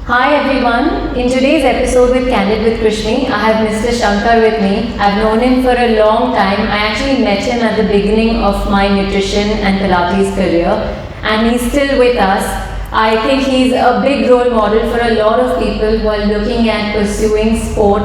Hi everyone. In today's episode with Candid with Krishni, I have Mr. Shankar with me. I've known him for a long time. I actually met him at the beginning of my nutrition and Pilates career, and he's still with us. I think he's a big role model for a lot of people who are looking at pursuing sport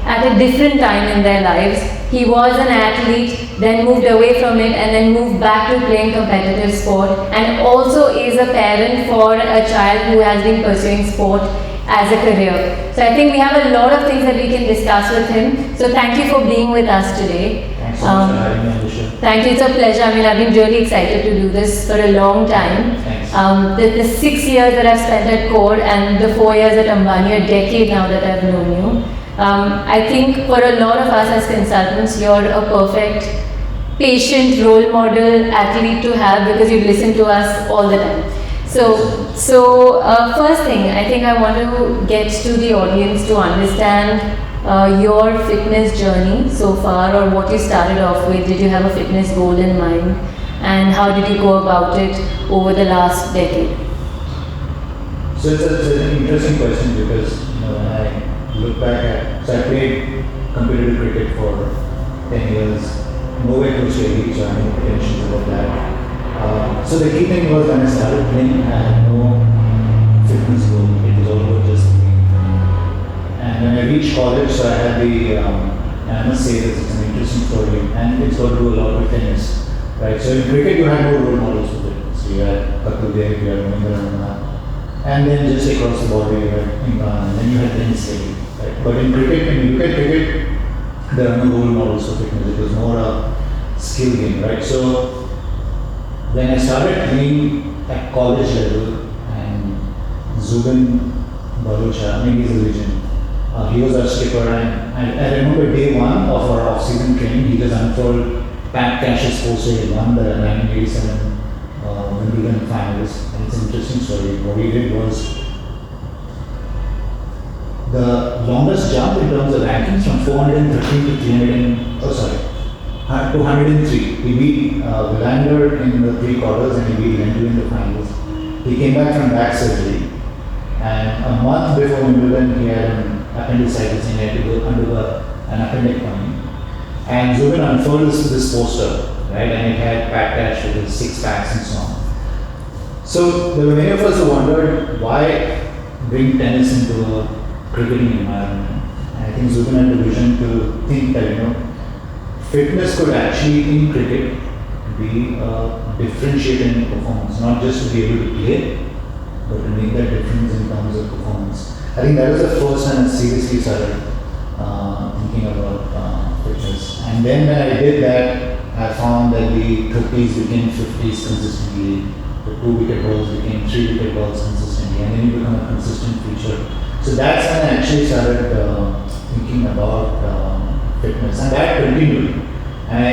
at a different time in their lives. He was an athlete, then moved away from it, and then moved back to playing competitive sport, and also is a parent for a child who has been pursuing sport as a career. So I think we have a lot of things that we can discuss with him. So thank you for being with us today. Thanks so much for having me on the show. Thank you, it's a pleasure. I mean, I've been really excited to do this for a long time. Thanks. The 6 years that I've spent at Core and the 4 years at Ambani, a decade now that I've known you. I think for a lot of us as consultants, you're a perfect patient role model athlete to have because you listen to us all the time. So first thing, I think I want to get to the audience to understand your fitness journey so far, or what you started off with. Did you have a fitness goal in mind, and how did you go about it over the last decade? So it's an interesting question because when I look back at, so I played competitive cricket for 10 years, nowhere close to elite, so I have no pretensions about that. So the key thing was when I started playing, I had no fitness goal. It was all about just playing. And when I reached college, so I had and I must say this, it's an interesting story, and it's got to do a lot with tennis, right? So in cricket, you had no role models with it. So you had Kapil Dev, you had Mahendra Ramana, and then just across the border, you had Imran, and then you had tennis league, right? But in cricket, when you look at cricket, there are no role models for fitness. It was more a skill game, right? So when I started playing at college level, and Zubin Balocha, I mean, he's a legend. He was our skipper, and I remember day one of our off-season training, he just unfurled Pat Cash's poster. He won the 1987 Wimbledon finals, and it's an interesting story. What he did was the longest jump in terms of rankings from 413 to 203. He beat Wilander in the pre-quarters and he beat Lendl in the finals. He came back from back surgery, and a month before Wimbledon, he had an appendicitis and he had to go undergo an appendectomy. And Zubin unfolds this poster, right? And it had Pat Cash with his 6 packs and so on. So there were many of us who wondered why bring tennis into a cricketing environment. And I think Zubin had the vision to think that fitness could actually in cricket be a differentiator in performance, not just to be able to play, but to make that difference in terms of performance. I think that was the first time I seriously started thinking about fitness. And then when I did that, I found that the 30s became 50s consistently, the 2-wicket balls became 3-wicket balls consistently, and then you become a consistent feature. So that's when I actually started thinking about fitness, and that continued. And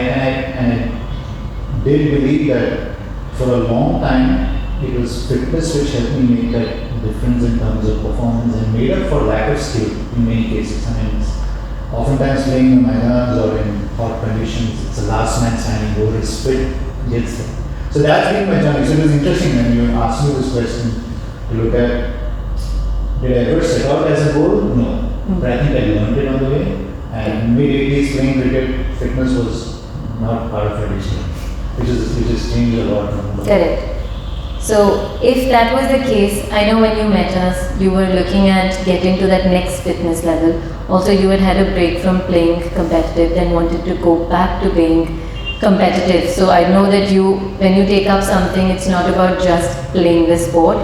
I did believe that for a long time, it was fitness which helped me make that difference in terms of performance and made up for lack of skill in many cases. I mean, oftentimes playing in Maidans or in hot conditions, it's a last man standing, whoever is fit gets there. So that's been my journey. So it was interesting when you asked me this question to look at, did I ever set out as a goal? No. But I think I learned it on the way. And mid-80s playing cricket, fitness was not part of tradition, which has changed a lot. Correct. So if that was the case, I know when you met us, you were looking at getting to that next fitness level. Also, you had a break from playing competitive, then wanted to go back to playing competitive. So I know that when you take up something, it's not about just playing the sport.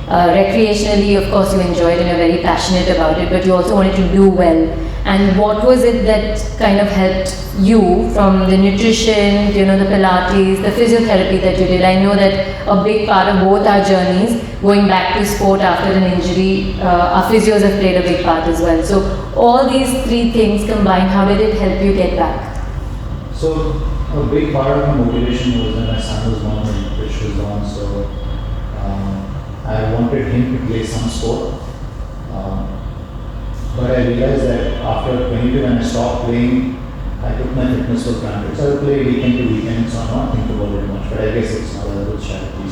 Recreationally, of course, you enjoy it and you're very passionate about it, but you also wanted to do well. And what was it that kind of helped you from the nutrition, the Pilates, the physiotherapy that you did? I know that a big part of both our journeys, going back to sport after an injury, our physios have played a big part as well. So all these 3 things combined, how did it help you get back? So a big part of my motivation was when my son was born and Krish was born. So I wanted him to play some sport. But I realized that after 22, when I stopped playing, I took my fitness for granted. So I would play weekend to weekend, so I not think about it much. But I guess it's not a good strategy.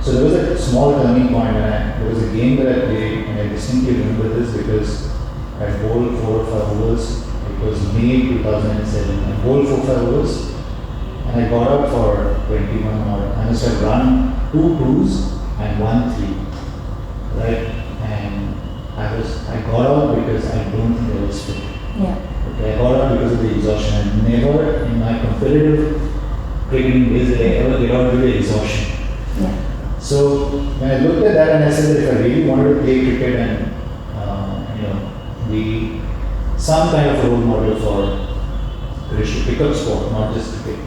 So there was a small turning point when there was a game that I played and I distinctly remember this because I bowled 4 or 5 overs. It was May 2007. I bowled 4 or 5 overs and I got out for 21 or I must have run 2 twos and 1 3. Right? And I got out because I don't think I was fit. Yeah. Okay, I got out because of the exhaustion. I never in my competitive cricketing days did I ever get out due to exhaustion. Yeah. So when I looked at that and I said that if I really wanted to play cricket and be some kind of role model for British pickup sport, not just cricket,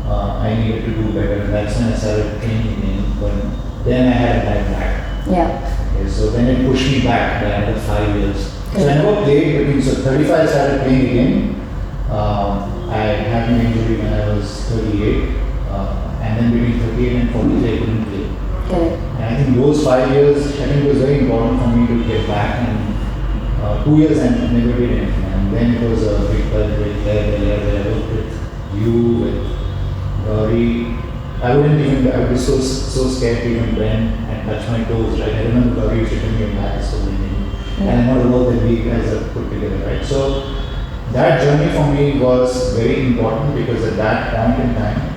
I needed to do better. And that's when I started training again. But then I had a bad back. Yeah. Okay, so then it pushed me back by another 5 years. Okay. So I never played between, so 35 I started playing again. I had an injury when I was 38. And then between 38 and 43 I couldn't play. Correct. And I think those 5 years, I think it was very important for me to get back. And 2 years I never did anything. And then it was a big where I worked with you, with Gauri. I would be so scared to even bend and touch my toes, right? I remember Gauri used to tell me your back is so bending. And not the work that we guys have put together, right? So that journey for me was very important because at that point in time,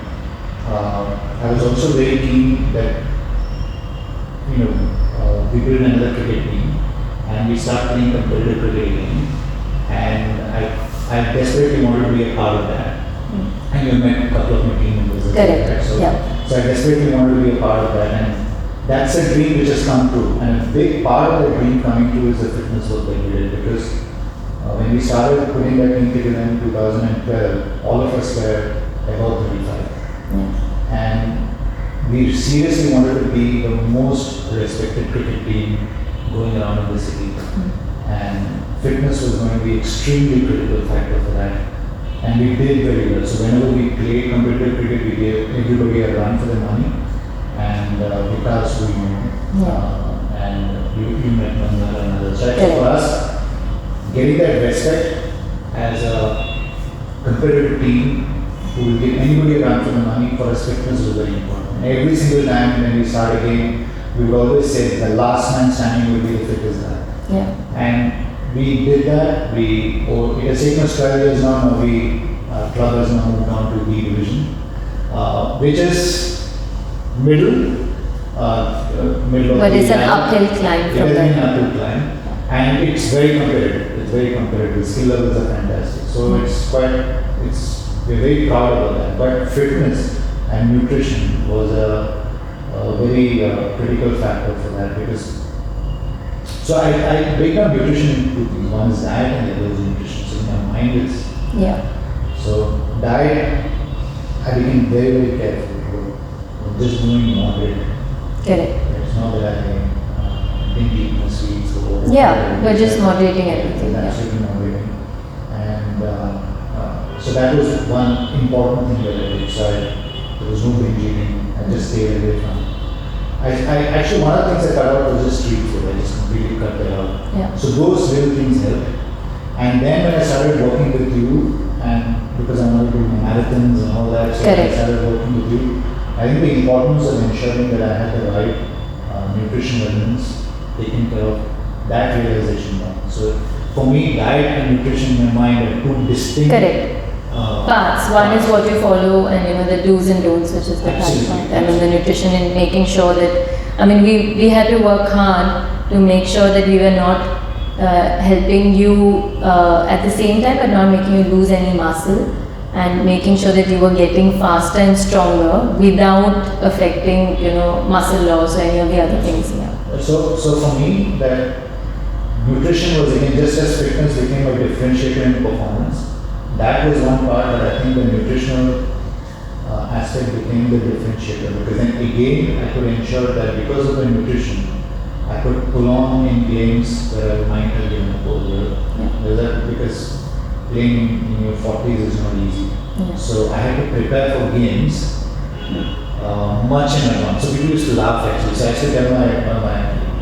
I was also very keen that we build another cricket team and we start playing competitive cricket again. And I desperately wanted to be a part of that. And you met a couple of my team members. Correct. Right? So, Yeah. so I desperately wanted to be a part of that. And that's a dream which has come true. And a big part of that dream coming true is the fitness work that we did. Because when we started putting that team together in 2012, all of us were about 35. Yeah. And we seriously wanted to be the most respected cricket team going around in the city. And fitness was going to be extremely critical factor for that. And we did very well. So whenever we played competitive cricket, we gave everybody a run for the money. And Vikas, we knew. And you met Mangal and others. Right? So for us, getting that respect as a competitive team who will give anybody a run for the money, for us fitness was very important. And every single time when we start a game, we would always say the last man standing will be the fittest guy. Yeah. And we did that. It has taken us 12 years now. Club has now moved on to B division, which is middle of But the it's an line. uphill climb It from has been an there. uphill climb, and it's very competitive. It's very competitive. The skill levels are fantastic. So we're very proud about that. But fitness and nutrition was a very critical factor for that because. So I break down nutrition into 2 things. One is diet and the other is nutrition. So in my mind it's. Yeah. So diet, I became very, very careful. Just doing moderate. Correct. It's not that I didn't eat my sweets or whatever. Yeah, but just moderating everything. Yeah. Absolutely moderating. And so that was one important thing that I did. So there was no binge eating. I just stayed away from. I actually one of the things I cut out was just street food. I just completely cut that out. Yeah. So those little things helped. And then when I started working with you, and because I wanted to do marathons and all that, so Correct. I started working with you. I think the importance of ensuring that I had the right nutrition elements taken care of, that realization now. So for me, diet and nutrition in my mind are 2 distinct Correct. Parts. One is what you follow, and the do's and don'ts, which is the part. Absolutely. I mean, the nutrition and making sure that. We had to work hard to make sure that we were not helping you at the same time, but not making you lose any muscle, and making sure that you were getting faster and stronger without affecting, muscle loss or any of the other things. Yeah. So for me, that nutrition was again just as fitness became a differentiator in performance. That was one part that I think the nutritional aspect became the differentiator because then again I could ensure that because of the nutrition, I could pull on in games where I might have given a whole year. Yeah. Because playing in your 40s is not easy. Yeah. So I had to prepare for games much in advance. So people used to laugh actually. So I used to tell my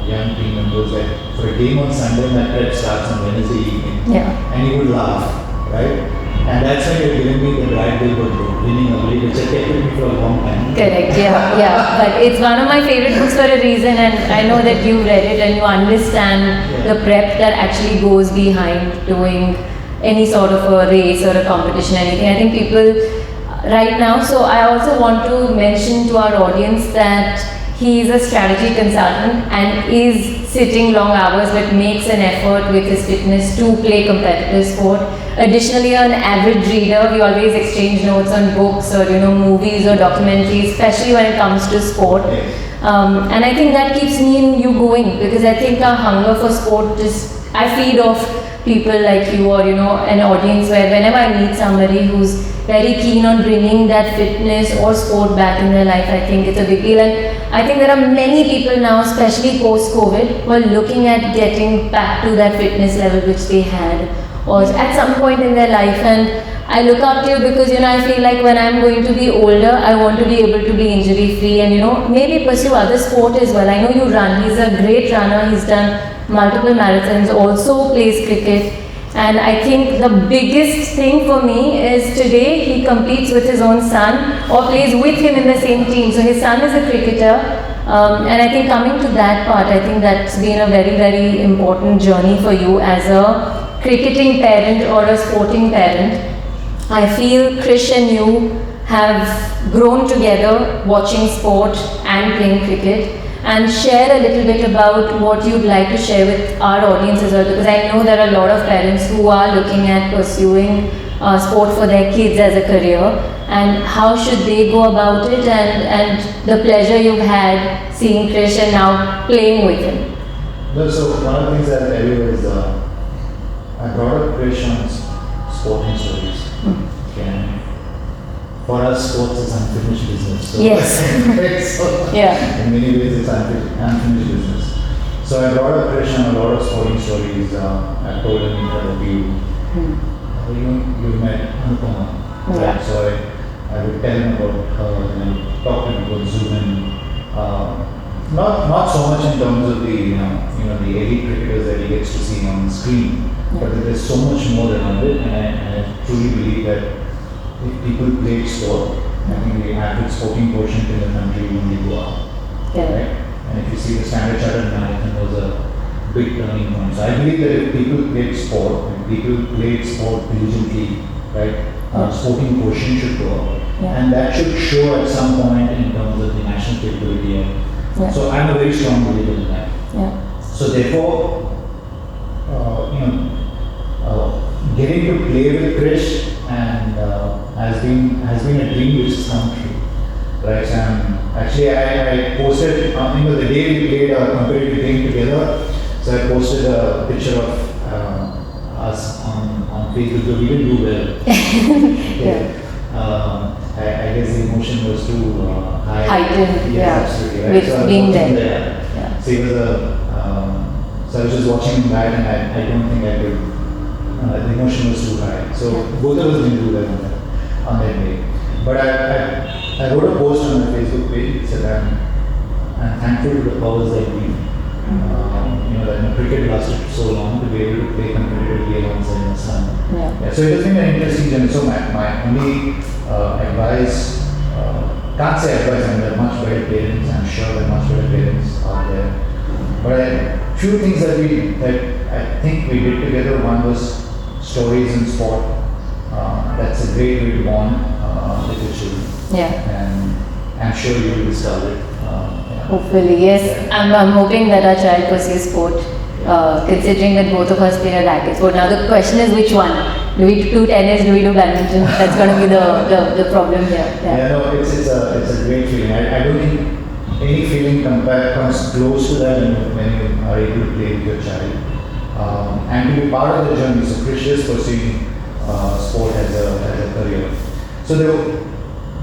young team members that for a game on Sunday, my prep starts on Wednesday evening. Yeah. And he would laugh, right? And that's when you're giving me the Brad Gilbert book, Winning Ugly, which I kept with me for a long time. Correct, yeah. But it's one of my favorite books for a reason, and I know that you read it and you understand the prep that actually goes behind doing any sort of a race or a competition, anything. I think people right now, so I also want to mention to our audience that he is a strategy consultant and is sitting long hours but makes an effort with his fitness to play competitive sport. Additionally, an avid reader, we always exchange notes on books or movies or documentaries, especially when it comes to sport. And I think that keeps me and you going, because I think our hunger for sport I feed off people like you or an audience where whenever I meet somebody who's very keen on bringing that fitness or sport back in their life, I think it's a big deal. And I think there are many people now, especially post-COVID, who are looking at getting back to that fitness level which they had or at some point in their life. And I look up to you because I feel like when I'm going to be older, I want to be able to be injury free and maybe pursue other sport as well. I know you run. He's a great runner. He's done multiple marathons, also plays cricket. And I think the biggest thing for me is today he competes with his own son or plays with him in the same team. So his son is a cricketer. And I think coming to that part, I think that's been a very, very important journey for you as a cricketing parent or a sporting parent. I feel Krish and you have grown together watching sport and playing cricket. And share a little bit about what you'd like to share with our audience as well, because I know there are a lot of parents who are looking at pursuing sport for their kids as a career, and how should they go about it, and the pleasure you've had seeing Krish and now playing with him. No, so one of the things I'll tell you is I brought up Krish on sporting stories. Okay. For us, sports is unfinished business. So Yes. so Yeah. in many ways, it's unfinished business. So I brought up Krish on a lot of sporting stories. I told him that you met Anupama. Yeah. Right? So I would tell him about her and I would talk to him about Zoom in. Not so much in terms of the elite cricketers that he gets to see on the screen, but there is so much more around it, and I truly believe that if people play sport, I think the average sporting quotient in the country will only go up. Yeah. Right? And if you see the Standard Chartered Marathon was a big turning point. So I believe that if people played sport, if people played sport diligently, right, sporting quotient should go up. Yeah. And that should show at some point in terms of the national capability. So I'm a very strong believer in that. Yeah. So therefore, getting to play with Krish and has been a dream which has come true, right? And actually, I posted the day we played our competitive game together. So I posted a picture of us on Facebook. So we didn't do well. I guess the emotion was too high. Heightened, Yes, absolutely. Right? with So I was being watching there. Yeah. So it was so I was just watching him back, and I don't think I could. The emotion was too high. So both of us didn't do well on that day. But I wrote a post on my Facebook page. It said I'm thankful to the powers that be. That cricket lasted so long to be able to play competitively alongside my son. Yeah. So it has been an interesting journey. So my only advice, can't say advice, I mean, there are much better parents. I'm sure there are much better parents out there. But a few things that I think we did together. One was stories in sport. That's a great way to bond with your children. Yeah. And I'm sure you will discover it. Hopefully, yes. I'm hoping that our child pursues sport, considering that both of us play a racket sport. Now the question is which one? Do we do tennis? Do we do badminton? That's going to be the problem here. No, it's a great feeling. I don't think any feeling comes close to that when you are able to play with your child. And to be part of the journey. So Krish is pursuing sport as a career. So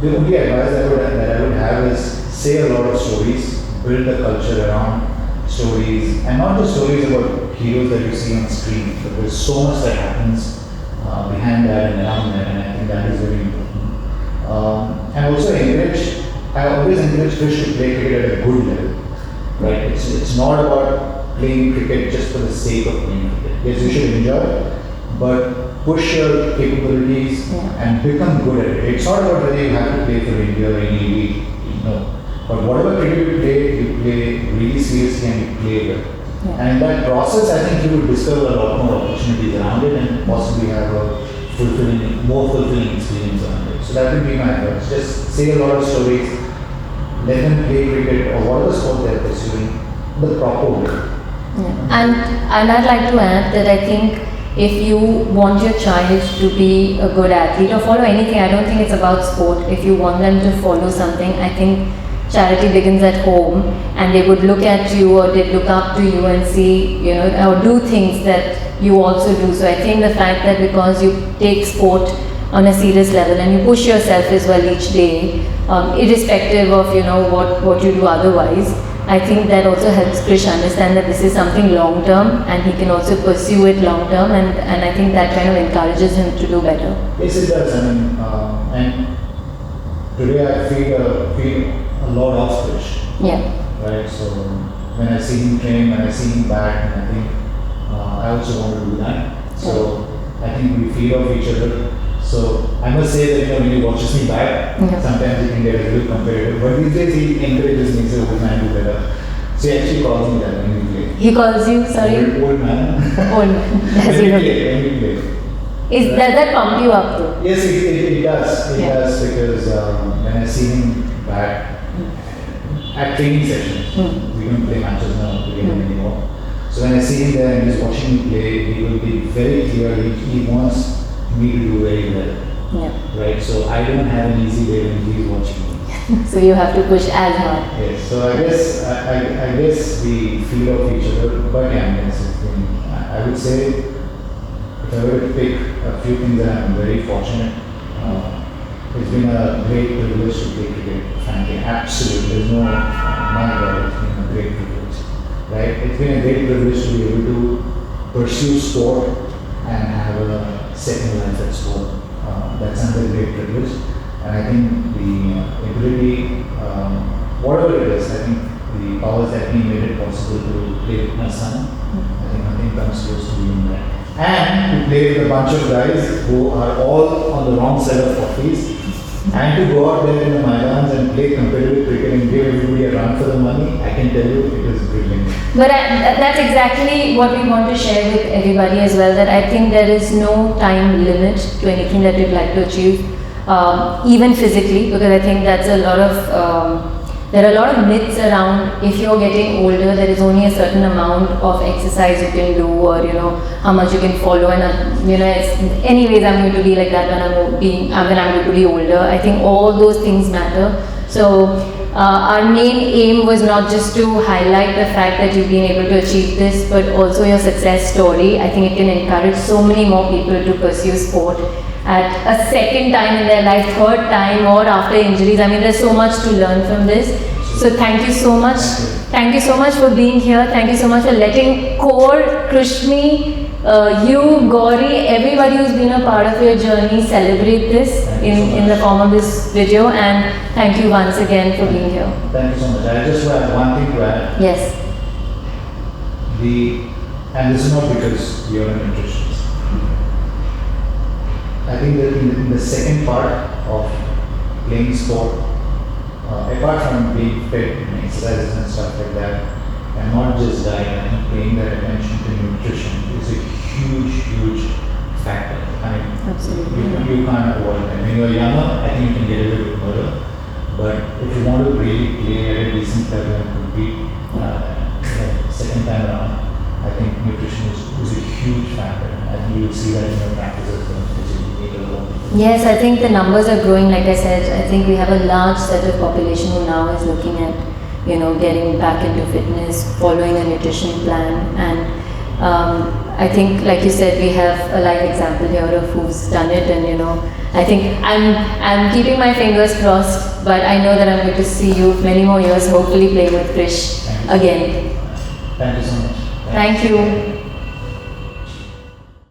the only advice that I would have is say a lot of stories, build a culture around stories, and not just stories about heroes that you see on the screen, but there's so much that happens behind that and around that, and I think that is very important. And also I always encourage Krish to play cricket at a good level, right? It's not about playing cricket just for the sake of playing cricket. Yes, you should enjoy it, but push your capabilities and become good at it. It's not about whether you have to play for India or any league, no. But whatever cricket you play really seriously and you play well. And in that process, I think you will discover a lot more opportunities around it and possibly have a more fulfilling experience around it. So that would be my advice. Just say a lot of stories, let them play cricket or whatever sport they're pursuing the proper way. And I'd like to add that I think if you want your child to be a good athlete or follow anything, I don't think it's about sport. If you want them to follow something, I think charity begins at home, and they would look at you or they'd look up to you and see, or do things that you also do. So I think the fact that because you take sport on a serious level and you push yourself as well each day, irrespective of what you do otherwise, I think that also helps Krish understand that this is something long term and he can also pursue it long term, and I think that kind of encourages him to do better. Yes, it does. I mean, and today I feel a lot of Krish. Yeah. Right. So when I see him train, when I see him back, and I think I also want to do that. So I think we feed off each other. So I must say that when he watches me back, sometimes he can get a little competitive. But these days he encourages me, so old man do better. So he actually calls me that when we play. He calls you, sorry? Old man. Old man. When we play. Does that pump you up though? Yes, it does. It does, because when I see him back at training sessions, we don't play matches now together anymore. So when I see him there and he's watching me play, he will be very clear. He wants me to do very well. Yeah. Right. So I don't have an easy day when he's watching me. So you have to push as hard. Yes. So I guess we feed off each other. But I would say, if I were to pick a few things, that I'm very fortunate. It's been a great privilege to play cricket, frankly. Absolutely. There's no, my God, it's been a great privilege. Right? It's been a great privilege to be able to pursue sport and have a second life at sport. That's another great privilege. And I think the ability, whatever it is, I think the powers that he made it possible to play with my son, I think nothing comes close to being that. And to play with a bunch of guys who are all on the wrong side of 40s, and to go out there in the Maidans and play competitive cricket and give everybody a run for the money, I can tell you it is brilliant. But that's exactly what we want to share with everybody as well, that I think there is no time limit to anything that you'd like to achieve, even physically, because I think that's a lot of, there are a lot of myths around if you're getting older, there is only a certain amount of exercise you can do, or how much you can follow, and anyways I'm going to be like that when I'm going to be older. I think all those things matter. So our main aim was not just to highlight the fact that you've been able to achieve this, but also your success story. I think it can encourage so many more people to pursue sport at a second time in their life, third time, or after injuries. I mean, there's so much to learn from this. So thank you so much. Thank you so much for being here. Thank you so much for letting Core, Krishmi, you, Gauri, everybody who's been a part of your journey celebrate this in the form of this video. And thank you once again for being here. Thank you so much. I just have one thing to add. Yes. And this is not because you're a nutritionist. I think that in the second part of playing sport, apart from being fit and exercises and stuff like that, and not just diet, I think paying that attention to nutrition is a huge factor. I mean, absolutely. You can't avoid that. When you're younger, I think you can get a little bit further. But if you want to really play at a decent level and compete second time around, I think nutrition is a huge factor. I think you will see that in your practice as well. Yes, I think the numbers are growing. Like I said, I think we have a large set of population who now is looking at, getting back into fitness, following a nutrition plan, and I think, like you said, we have a live example here of who's done it, and I think I'm keeping my fingers crossed, but I know that I'm going to see you many more years, hopefully playing with Krish again. Thank you so much. Thank you.